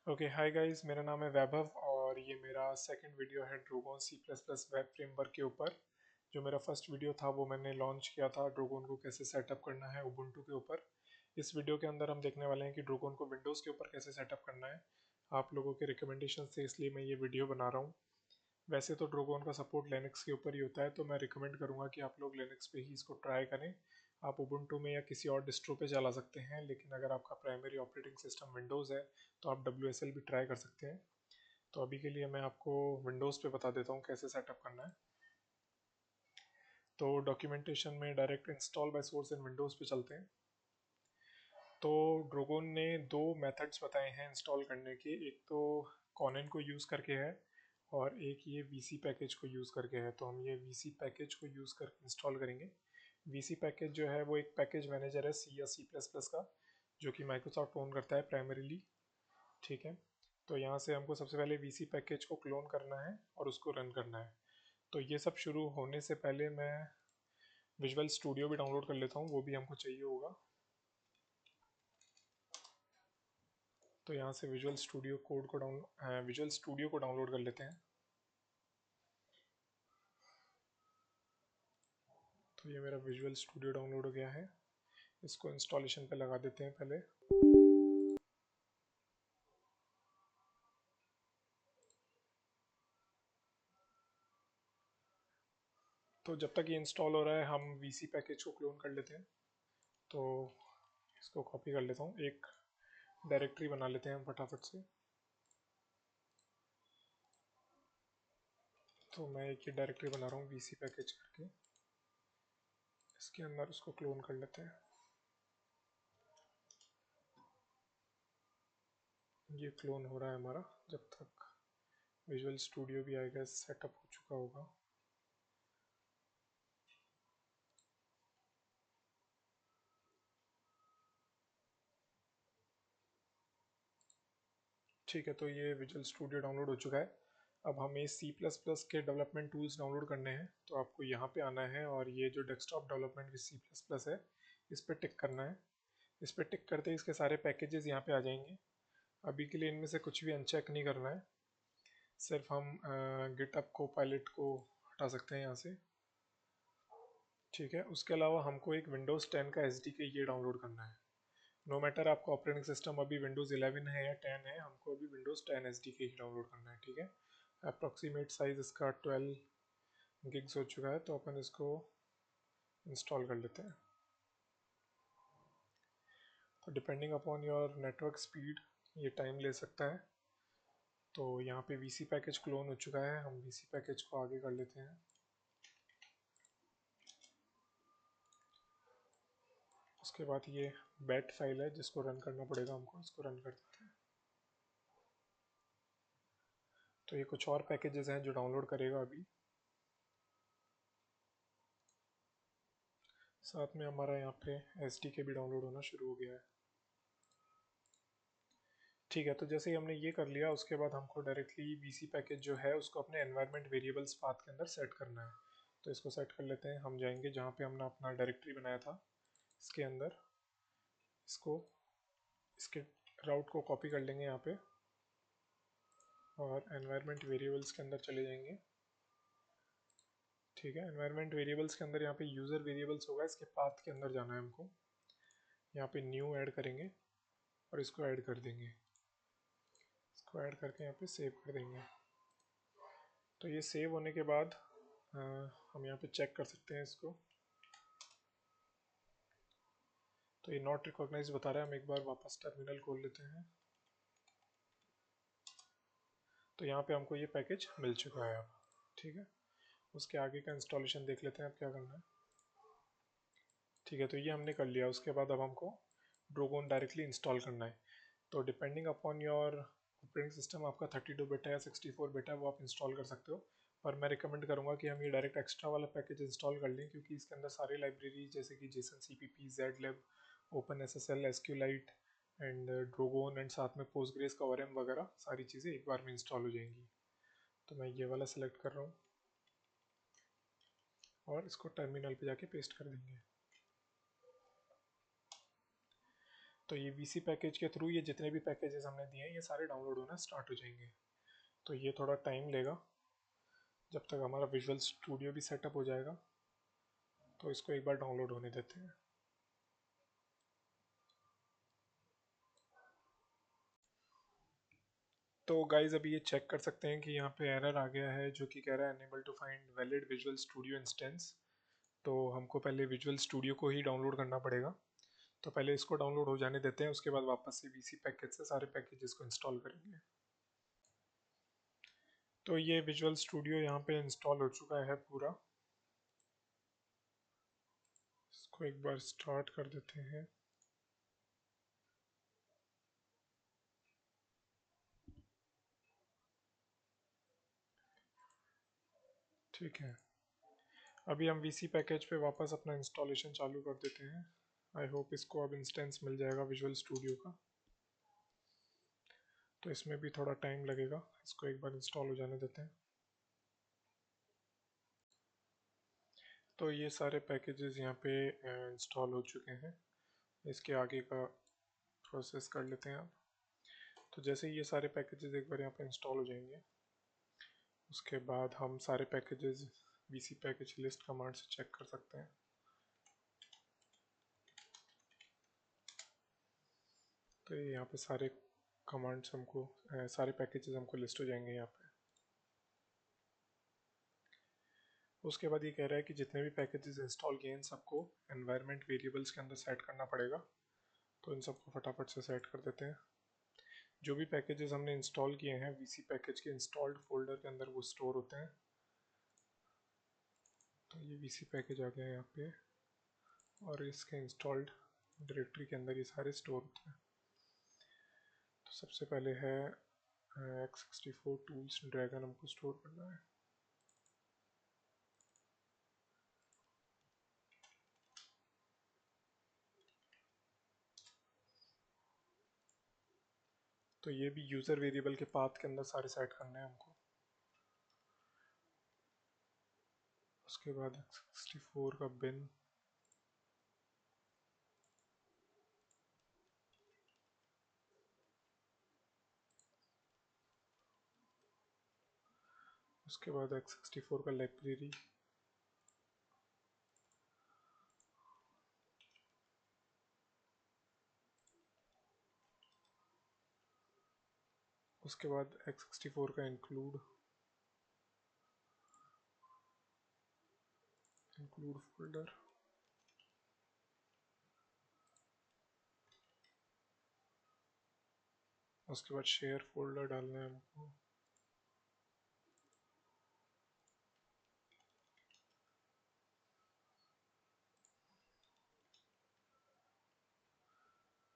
Okay hi guys, मेरा नाम है वैभव और ये मेरा सेकंड वीडियो है Drogon C plus plus web framework के ऊपर। जो मेरा फर्स्ट वीडियो था वो मैंने लॉन्च किया था ड्रोगोन को कैसे सेटअप करना है उबुंटू के ऊपर। इस वीडियो के अंदर हम देखने वाले हैं कि ड्रोगोन को विंडोज़ के ऊपर कैसे सेटअप करना है। आप लोगों के रिकमेंडेशन से इसलिए मैं ये वीडियो बना रहा हूँ। वैसे तो ड्रोगोन का सपोर्ट लिनक्स के ऊपर ही होता है, तो मैं रिकमेंड करूँगा कि आप लोग लिनक्स पे ही इसको ट्राई करें। आप उबुंटू में या किसी और डिस्ट्रो पे चला सकते हैं, लेकिन अगर आपका प्राइमरी ऑपरेटिंग सिस्टम विंडोज़ है तो आप WSL भी ट्राई कर सकते हैं। तो अभी के लिए मैं आपको विंडोज़ पे बता देता हूँ कैसे सेटअप करना है। तो डॉक्यूमेंटेशन में direct install by source in Windows पे चलते हैं। तो ड्रोगोन ने दो मेथड्स बताए हैं इंस्टॉल करने के, एक तो कॉनन को यूज़ करके है और एक ये VC पैकेज को यूज़ करके है। तो हम ये VC पैकेज को यूज़ करके इंस्टॉल करेंगे। VC पैकेज जो है वो एक पैकेज मैनेजर है C या C++ का, जो कि माइक्रोसॉफ्ट ओन करता है प्राइमरीली। ठीक है, तो यहाँ से हमको सबसे पहले VC पैकेज को क्लोन करना है और उसको रन करना है। तो ये सब शुरू होने से पहले मैं विजुअल स्टूडियो भी डाउनलोड कर लेता हूँ, वो भी हमको चाहिए होगा। तो यहाँ से विजुअल स्टूडियो को डाउनलोड कर लेते हैं। तो ये मेरा विजुअल स्टूडियो डाउनलोड हो गया है। इसको इंस्टॉलेशन पे लगा देते हैं पहले। तो जब तक ये इंस्टॉल हो रहा है हम VC पैकेज को क्लोन कर लेते हैं। तो इसको कॉपी कर लेता हूँ, एक डायरेक्टरी बना लेते हैं हम फटाफट से। तो मैं एक ही डायरेक्टरी बना रहा हूँ VC पैकेज करके, इसके अंदर उसको क्लोन कर लेते हैं। ये क्लोन हो रहा है हमारा, जब तक विजुअल स्टूडियो भी आएगा सेटअप हो चुका होगा। ठीक है, तो ये विजुअल स्टूडियो डाउनलोड हो चुका है। अब हमें C++ के डेवलपमेंट टूल्स डाउनलोड करने हैं। तो आपको यहाँ पे आना है और ये जो डेस्कटॉप डेवलपमेंट विद C++ है, इस पर टिक करना है। इस पर टिक करते ही इसके सारे पैकेजेस यहाँ पे आ जाएंगे। अभी के लिए इनमें से कुछ भी अनचेक नहीं करना है, सिर्फ हम गिटहब को पायलट को हटा सकते हैं यहाँ से। ठीक है, उसके अलावा हमको एक विंडोज़ 10 का SDK ये डाउनलोड करना है। नो मैटर आपका ऑपरेटिंग सिस्टम अभी विंडोज़ 11 है या 10 है, हमको अभी विंडोज़ 10 SDK ही डाउनलोड करना है। ठीक है, अप्रॉक्सीमेट साइज़ इसका 12 गिग्स हो चुका है, तो अपन इसको इंस्टॉल कर लेते हैं। तो depending upon your network speed ये टाइम ले सकता है। तो यहाँ पे VC पैकेज क्लोन हो चुका है, हम VC पैकेज को आगे कर लेते हैं। उसके बाद ये बैट फाइल है जिसको रन करना पड़ेगा हमको, इसको रन कर देते हैं। तो ये कुछ और पैकेजेस हैं जो डाउनलोड करेगा अभी। साथ में हमारा यहाँ पे SDK भी डाउनलोड होना शुरू हो गया है। ठीक है, तो जैसे ही हमने ये कर लिया उसके बाद हमको डायरेक्टली VC पैकेज जो है उसको अपने एनवायरनमेंट वेरिएबल्स पाथ के अंदर सेट करना है। तो इसको सेट कर लेते हैं। हम जाएंगे जहाँ पे हमने अपना डायरेक्टरी बनाया था, इसके अंदर इसको इसके राउट को कॉपी कर लेंगे यहाँ पे और एनवायरनमेंट वेरिएबल्स के अंदर चले जाएंगे। ठीक है, एनवायरनमेंट वेरिएबल्स के अंदर यहाँ पे यूज़र वेरिएबल्स होगा, इसके पाथ के अंदर जाना है हमको। यहाँ पे न्यू ऐड करेंगे और इसको ऐड कर देंगे। इसको ऐड करके यहाँ पे सेव कर देंगे। तो ये सेव होने के बाद हम यहाँ पे चेक कर सकते हैं इसको। तो ये नॉट रिकॉग्नाइज बता रहा है, हम एक बार वापस टर्मिनल खोल लेते हैं। तो यहाँ पे हमको ये पैकेज मिल चुका है अब। ठीक है, उसके आगे का इंस्टॉलेशन देख लेते हैं अब क्या करना है। ठीक है, तो ये हमने कर लिया। उसके बाद अब हमको ड्रोगोन डायरेक्टली इंस्टॉल करना है। तो depending upon your operating system आपका 32 बिट है या 64 बिट है, वो आप इंस्टॉल कर सकते हो। पर मैं रिकमेंड करूँगा कि हम ये डायरेक्ट एक्स्ट्रा वाला पैकेज इंस्टॉल कर लें, क्योंकि इसके अंदर सारी लाइब्रेरी जैसे कि JSON CPP, ZLib, OpenSSL, SQLite and Drogon and साथ में पोस्टग्रेस का ORM वगैरह सारी चीज़ें एक बार में इंस्टॉल हो जाएंगी। तो मैं ये वाला सेलेक्ट कर रहा हूँ और इसको टर्मिनल पे जाके पेस्ट कर देंगे। तो ये वीसी पैकेज के थ्रू ये जितने भी पैकेजेस हमने दिए हैं ये सारे डाउनलोड होना स्टार्ट हो जाएंगे। तो ये थोड़ा टाइम लेगा जब तक हमारा विजुअल स्टूडियो भी सेटअप हो जाएगा। तो इसको एक बार डाउनलोड होने देते हैं। तो गाइज अभी ये चेक कर सकते हैं कि यहाँ पे एरर आ गया है जो कि कह रहा है unable to find valid Visual Studio instance. तो हमको पहले विजुअल स्टूडियो को ही डाउनलोड करना पड़ेगा। तो पहले इसको डाउनलोड हो जाने देते हैं, उसके बाद वापस से वीसी पैकेज से सारे पैकेजेस को इंस्टॉल करेंगे। तो ये विजुअल स्टूडियो यहाँ पे इंस्टॉल हो चुका है पूरा। इसको एक बार स्टार्ट कर देते हैं। ठीक है, अभी हम वीसी पैकेज पे वापस अपना इंस्टॉलेशन चालू कर देते हैं। आई होप इसको अब इंस्टेंस मिल जाएगा विजुअल स्टूडियो का। तो इसमें भी थोड़ा टाइम लगेगा, इसको एक बार इंस्टॉल हो जाने देते हैं। तो ये सारे पैकेजेस यहाँ पे इंस्टॉल हो चुके हैं। इसके आगे का प्रोसेस कर लेते हैं अब। तो जैसे ये सारे पैकेजेस एक बार यहाँ पे इंस्टॉल हो जाएंगे, उसके बाद हम सारे packages VC package list command से चेक कर सकते हैं। तो ये यहाँ पे सारे कमांड्स हमको सारे पैकेजेस हमको लिस्ट हो जाएंगे यहाँ पे। उसके बाद ये कह रहा है कि जितने भी पैकेजेस इंस्टॉल किए हैं सबको एनवायरनमेंट वेरिएबल्स के अंदर सेट करना पड़ेगा। तो इन सबको फटाफट से सेट कर देते हैं। जो भी पैकेजेस हमने इंस्टॉल किए हैं वीसी पैकेज के इंस्टॉल्ड फोल्डर के अंदर वो स्टोर होते हैं। तो ये वीसी पैकेज आ गया यहाँ पे और इसके इंस्टॉल्ड डायरेक्टरी के अंदर ये सारे स्टोर होते हैं। तो सबसे पहले है x64 टूल्स ड्रैगन हमको स्टोर करना है। तो ये भी यूज़र वेरिएबल के पाथ के अंदर सारे सेट करने हैं हमको। उसके बाद x64 का बिन, उसके बाद x64 का लाइब्रेरी, उसके बाद x64 का इंक्लूड फोल्डर, उसके बाद शेयर फोल्डर डालना है हमको।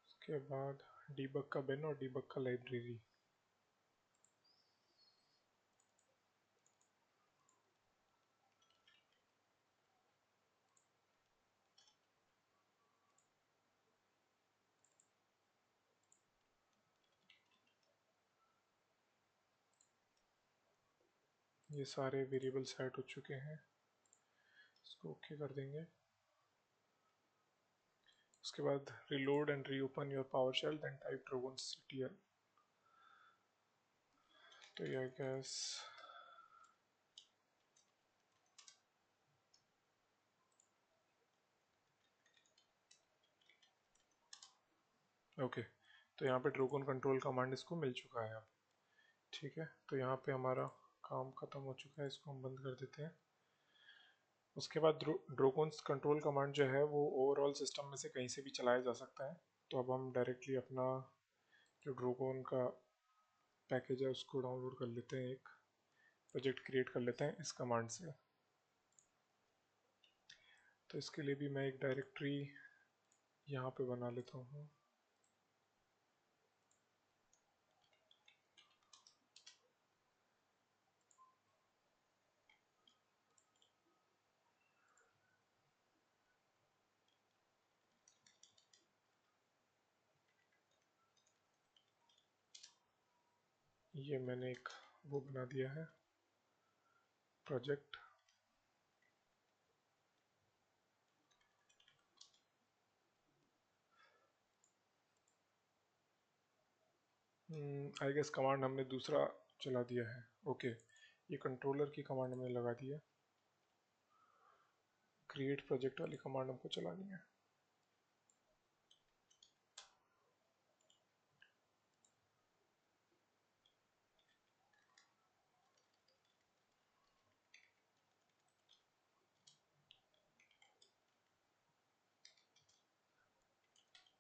उसके बाद डीबग का बिन और डीबग का लाइब्रेरी। ये सारे वेरिएबल सेट हो चुके हैं, इसको ओके कर देंगे। उसके बाद reload and reopen your PowerShell then type dragon's.ctl। तो ये आई गेस ओके। तो यहाँ पे ड्रैगन कंट्रोल कमांड इसको मिल चुका है अब। ठीक है, तो यहाँ पे हमारा काम ख़त्म हो चुका है, इसको हम बंद कर देते हैं। उसके बाद ड्रैगन कंट्रोल कमांड जो है वो ओवरऑल सिस्टम में से कहीं से भी चलाया जा सकता है। तो अब हम डायरेक्टली अपना जो ड्रैगन का पैकेज है उसको डाउनलोड कर लेते हैं, एक प्रोजेक्ट क्रिएट कर लेते हैं इस कमांड से। तो इसके लिए भी मैं एक डायरेक्टरी यहाँ पे बना लेता हूँ। ये मैंने एक वो बना दिया है प्रोजेक्ट। आई गेस कमांड हमने दूसरा चला दिया है। ओके, ये कंट्रोलर की कमांड हमने लगा दी है। क्रिएट प्रोजेक्ट वाली कमांड हमको चलानी है।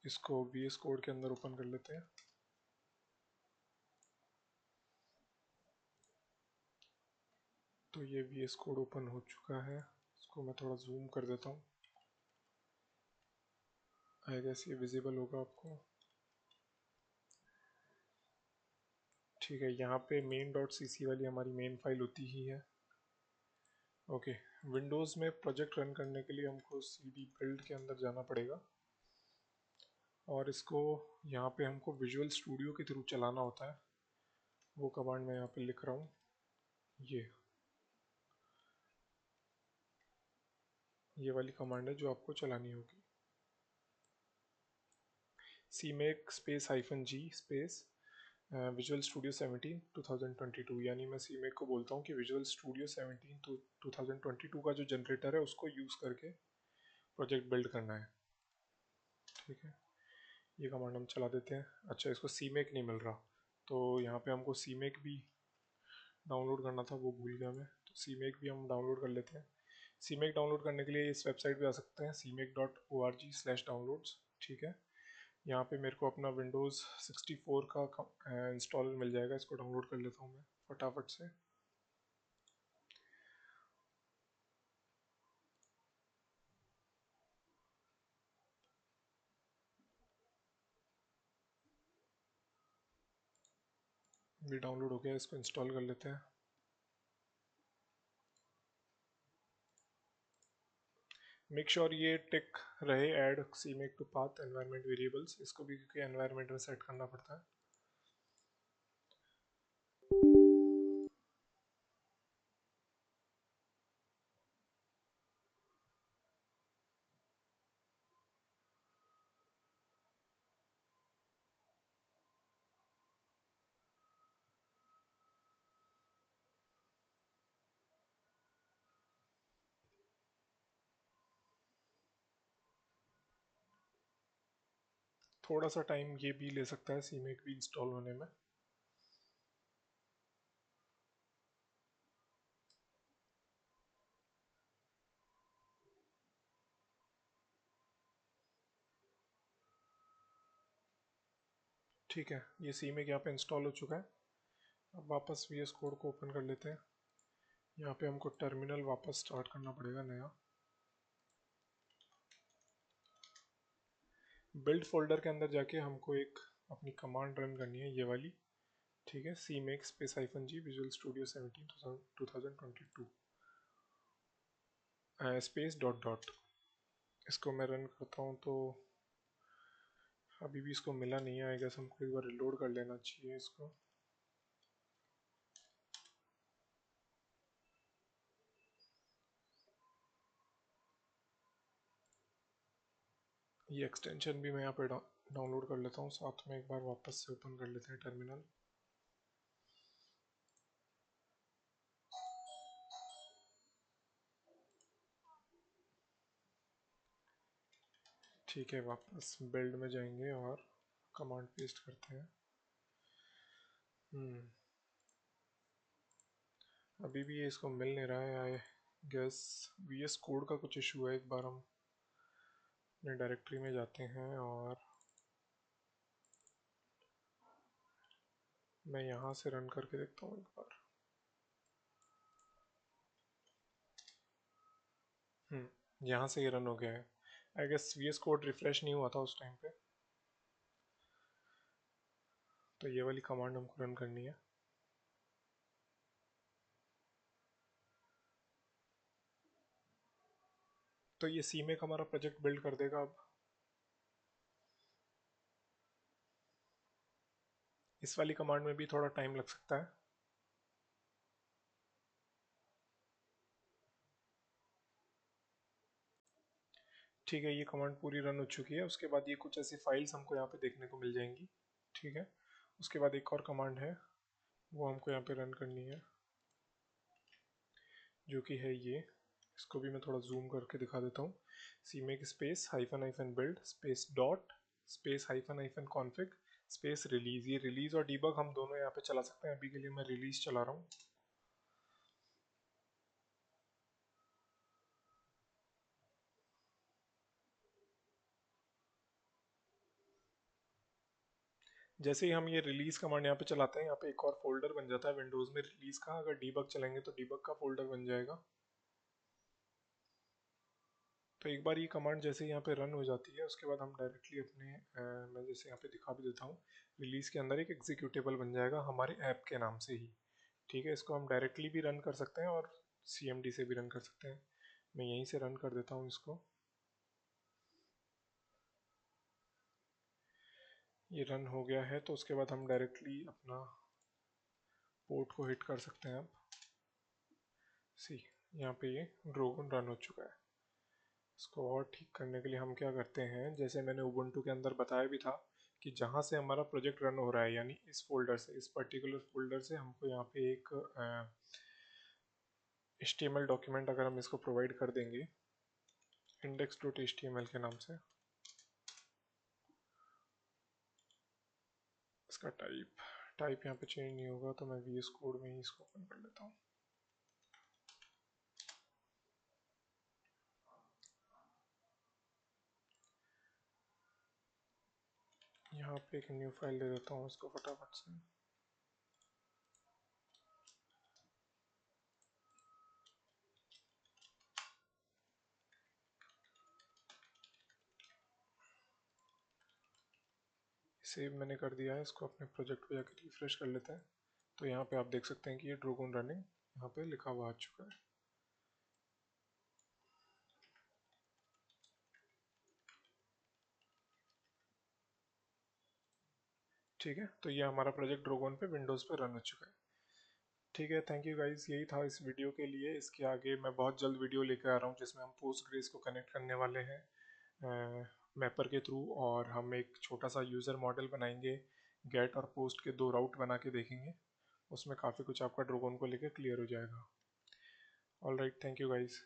इसको VS कोड के अंदर ओपन कर लेते हैं। तो ये VS कोड ओपन हो चुका है। इसको मैं थोड़ा जूम कर देता हूँ। आई गेस ये विजिबल होगा आपको। ठीक है, यहाँ पे main.cc वाली हमारी मेन फाइल होती ही है। ओके, विंडोज़ में प्रोजेक्ट रन करने के लिए हमको cd बिल्ड के अंदर जाना पड़ेगा और इसको यहाँ पे हमको विजुअल स्टूडियो के थ्रू चलाना होता है। वो कमांड मैं यहाँ पे लिख रहा हूँ। ये वाली कमांड है जो आपको चलानी होगी। cmake space -g space visual studio 17 2022, यानी मैं cmake को बोलता हूँ कि विजुअल स्टूडियो 17 2022 का जो जनरेटर है उसको यूज़ करके प्रोजेक्ट बिल्ड करना है। ठीक है, ये कमांड हम चला देते हैं। अच्छा, इसको cmake नहीं मिल रहा, तो यहाँ पे हमको cmake भी डाउनलोड करना था, वो भूल गया मैं। तो cmake भी हम डाउनलोड कर लेते हैं। cmake डाउनलोड करने के लिए इस वेबसाइट पे आ सकते हैं, cmake.org/downloads। ठीक है, यहाँ पे मेरे को अपना विंडोज़ 64 का इंस्टॉल मिल जाएगा। इसको डाउनलोड कर लेता हूँ मैं फटाफट से। भी डाउनलोड हो गया, इसको इंस्टॉल कर लेते हैं। मेक श्योर ये टिक रहे, add cmake to path environment variables, इसको भी क्योंकि एनवायरनमेंट में सेट करना पड़ता है। थोड़ा सा टाइम ये भी ले सकता है cmake भी इंस्टॉल होने में। ठीक है, ये cmake यहाँ पे इंस्टॉल हो चुका है। अब वापस VS कोड को ओपन कर लेते हैं। यहाँ पे हमको टर्मिनल वापस स्टार्ट करना पड़ेगा नया। बिल्ड फोल्डर के अंदर जाके हमको एक अपनी कमांड रन करनी है, ये वाली। ठीक है, cmake space -g visual studio 17 2022 space dot dot. इसको मैं रन करता हूँ तो अभी भी इसको मिला नहीं है। आई गेस हमको एक बार रिलोड कर लेना चाहिए इसको। ये एक्सटेंशन भी मैं यहाँ पे डाउनलोड कर लेता हूँ, साथ में एक बार वापस से ओपन कर लेते हैं टर्मिनल। ठीक है, वापस बिल्ड में जाएंगे और कमांड पेस्ट करते हैं। अभी भी ये इसको मिल नहीं रहा है। आई गेस VS कोड का कुछ इशू है। एक बार हम अपने डायरेक्टरी में जाते हैं और मैं यहाँ से रन करके देखता हूँ एक बार। यहाँ से ये रन हो गया है। I guess VS code refresh नहीं हुआ था उस टाइम पे, तो ये वाली कमांड हमको रन करनी है। तो ये cmake हमारा प्रोजेक्ट बिल्ड कर देगा। अब इस वाली कमांड में भी थोड़ा टाइम लग सकता है। ठीक है, ये कमांड पूरी रन हो चुकी है। उसके बाद ये कुछ ऐसी फाइल्स हमको यहाँ पे देखने को मिल जाएंगी। ठीक है, उसके बाद एक और कमांड है, वो हमको यहाँ पे रन करनी है, जो कि है ये। इसको भी मैं थोड़ा जूम करके दिखा देता हूँ। cmake space hyphen hyphen build space dot space hyphen hyphen config space release. ये रिलीज और डीबग हम दोनों यहाँ पे चला सकते हैं। अभी के लिए मैं रिलीज चला रहा हूँ। जैसे ही हम ये रिलीज कमांड यहाँ पे चलाते हैं, यहाँ पे एक और फोल्डर बन जाता है विंडोज में रिलीज का। अगर डीबग चलेंगे तो डीबग का फोल्डर बन जाएगा। तो एक बार ये कमांड जैसे यहाँ पे रन हो जाती है, उसके बाद हम डायरेक्टली अपने मैं जैसे यहाँ पे दिखा भी देता हूँ, रिलीज के अंदर एक एग्जीक्यूटेबल बन जाएगा हमारे ऐप के नाम से ही। ठीक है, इसको हम डायरेक्टली भी रन कर सकते हैं और CMD से भी रन कर सकते हैं। मैं यहीं से रन कर देता हूँ इसको। ये रन हो गया है, तो उसके बाद हम डायरेक्टली अपना पोर्ट को हिट कर सकते हैं। अब सी यहाँ पे ये ड्रैगन रन हो चुका है। इसको और ठीक करने के लिए हम क्या करते हैं, जैसे मैंने उबुंटू के अंदर बताया भी था कि जहाँ से हमारा प्रोजेक्ट रन हो रहा है, यानी इस फोल्डर से, इस पर्टिकुलर फोल्डर से हमको यहाँ पे एक HTML डॉक्यूमेंट अगर हम इसको प्रोवाइड कर देंगे index.html के नाम से, इसका टाइप यहाँ पे चेंज नहीं होगा, तो मैं VS कोड में ही इसको ओपन कर लेता हूँ। यहाँ पे एक न्यू फाइल दे देता हूँ इसको फटाफट से। सेव मैंने कर दिया है, इसको अपने प्रोजेक्ट पे जाकर रिफ्रेश कर लेते हैं। तो यहाँ पे आप देख सकते हैं कि ये ड्रैगन रनिंग यहाँ पे लिखा हुआ आ चुका है। ठीक है, तो ये हमारा प्रोजेक्ट ड्रैगन पे विंडोज़ पे रन हो चुका है। ठीक है, थैंक यू गाइस, यही था इस वीडियो के लिए। इसके आगे मैं बहुत जल्द वीडियो लेकर आ रहा हूँ जिसमें हम पोस्टग्रेस को कनेक्ट करने वाले हैं मैपर के थ्रू, और हम एक छोटा सा यूज़र मॉडल बनाएंगे। गेट और पोस्ट के 2 राउट बना के देखेंगे, उसमें काफ़ी कुछ आपका ड्रैगन को लेकर क्लियर हो जाएगा। All right, thank you guys.